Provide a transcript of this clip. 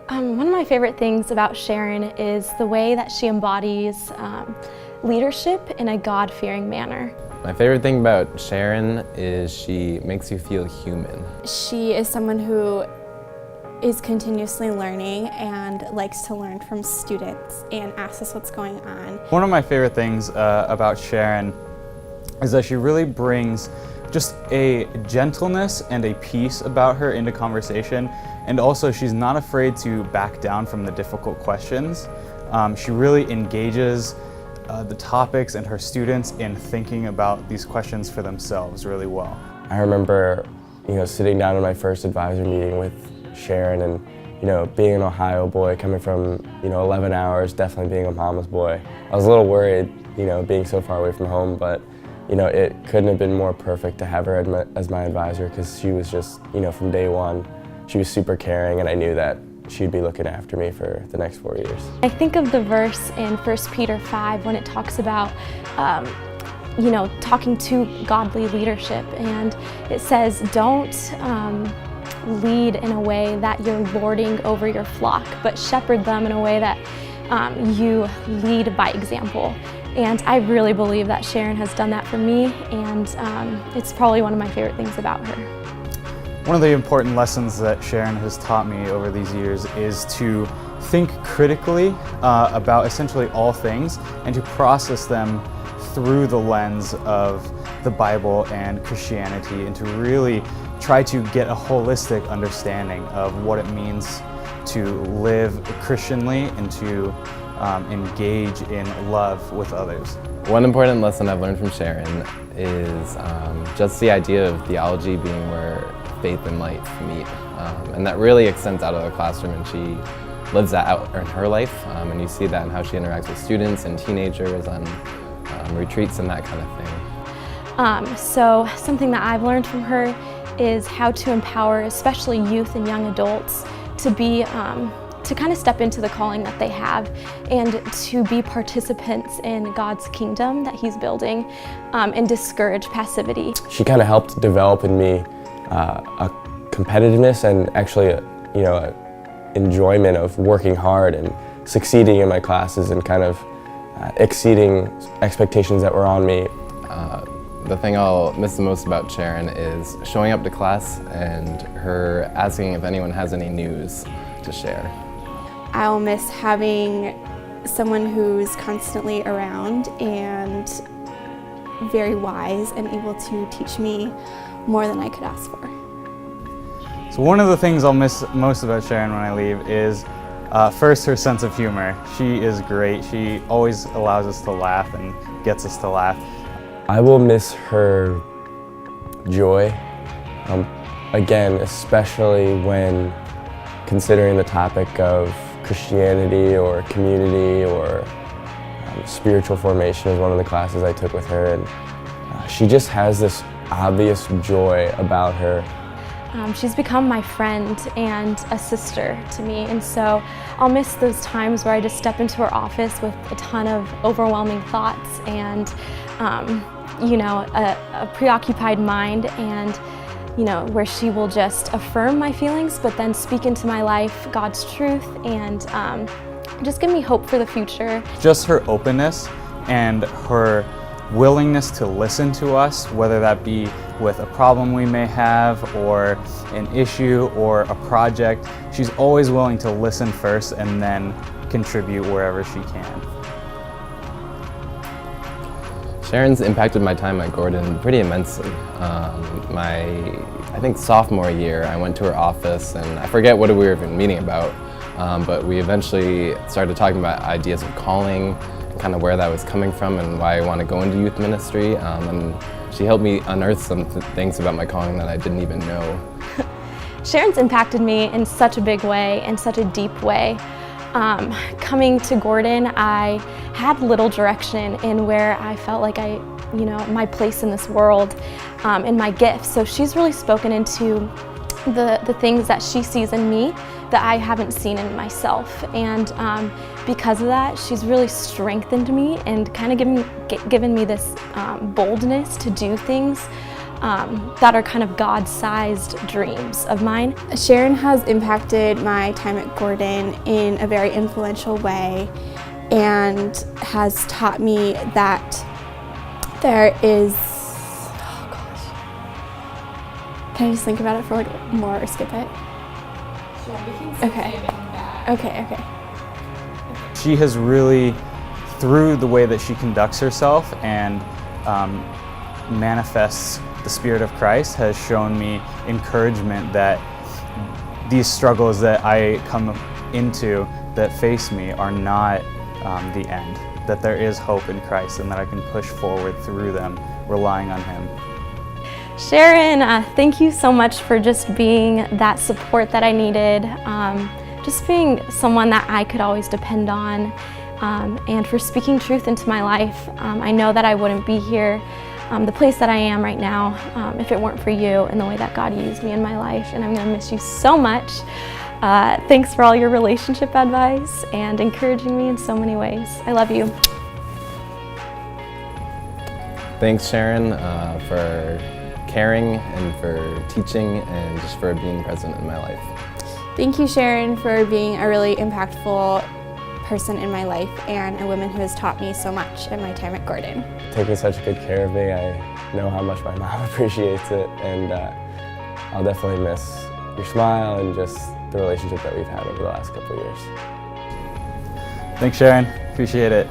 One of my favorite things about Sharon is the way that she embodies leadership in a God-fearing manner. My favorite thing about Sharon is she makes you feel human. She is someone who is continuously learning and likes to learn from students and asks us what's going on. One of my favorite things about Sharon is that she really brings just a gentleness and a peace about her into conversation, and also she's not afraid to back down from the difficult questions. She really engages the topics and her students in thinking about these questions for themselves really well. I remember, sitting down in my first advisor meeting with Sharon and, being an Ohio boy coming from, 11 hours, definitely being a mama's boy. I was a little worried, being so far away from home, but it couldn't have been more perfect to have her as my advisor, because she was just, from day one, she was super caring, and I knew that she'd be looking after me for the next 4 years. I think of the verse in 1 Peter 5 when it talks about talking to godly leadership, and it says, don't lead in a way that you're lording over your flock, but shepherd them in a way that you lead by example. And I really believe that Sharon has done that for me, and it's probably one of my favorite things about her. One of the important lessons that Sharon has taught me over these years is to think critically about essentially all things and to process them through the lens of the Bible and Christianity, and to really try to get a holistic understanding of what it means to live Christianly and to engage in love with others. One important lesson I've learned from Sharon is just the idea of theology being where faith and life meet. And that really extends out of the classroom, and she lives that out in her life. And you see that in how she interacts with students and teenagers on retreats and that kind of thing. So something that I've learned from her is how to empower especially youth and young adults to be to kind of step into the calling that they have and to be participants in God's kingdom that He's building, and discourage passivity. She kind of helped develop in me a competitiveness and actually enjoyment of working hard and succeeding in my classes and kind of exceeding expectations that were on me. The thing I'll miss the most about Sharon is showing up to class and her asking if anyone has any news to share. I'll miss having someone who's constantly around and very wise and able to teach me more than I could ask for. So one of the things I'll miss most about Sharon when I leave is first, her sense of humor. She is great. She always allows us to laugh and gets us to laugh. I will miss her joy, again, especially when considering the topic of Christianity or community or spiritual formation is one of the classes I took with her, and she just has this obvious joy about her. She's become my friend and a sister to me, and so I'll miss those times where I just step into her office with a ton of overwhelming thoughts and a preoccupied mind, and where she will just affirm my feelings but then speak into my life God's truth and just give me hope for the future. Just her openness and her willingness to listen to us, whether that be with a problem we may have or an issue or a project. She's always willing to listen first and then contribute wherever she can. Sharon's impacted my time at Gordon pretty immensely. I think sophomore year, I went to her office, and I forget what we were even meeting about, but we eventually started talking about ideas of calling, and kind of where that was coming from and why I want to go into youth ministry, and she helped me unearth some things about my calling that I didn't even know. Sharon's impacted me in such a big way, in such a deep way. Coming to Gordon, I had little direction in where I felt like my place in this world, and my gifts. So she's really spoken into the things that she sees in me that I haven't seen in myself. And because of that, she's really strengthened me and kind of given me this boldness to do things that are kind of God-sized dreams of mine. Sharon has impacted my time at Gordon in a very influential way and has taught me that there is, oh gosh, can I just think about it for like more or skip it? Okay. She has really, through the way that she conducts herself and manifests the Spirit of Christ, has shown me encouragement that these struggles that I come into that face me are not the end, that there is hope in Christ and that I can push forward through them, relying on Him. Sharon, thank you so much for just being that support that I needed, just being someone that I could always depend on, and for speaking truth into my life. I know that I wouldn't be here, the place that I am right now, if it weren't for you and the way that God used me in my life, and I'm going to miss you so much. Thanks for all your relationship advice and encouraging me in so many ways. I love you. Thanks, Sharon, for caring and for teaching and just for being present in my life. Thank you, Sharon, for being a really impactful person in my life and a woman who has taught me so much in my time at Gordon. Taking such good care of me, I know how much my mom appreciates it, and I'll definitely miss your smile and just the relationship that we've had over the last couple of years. Thanks, Sharon. Appreciate it.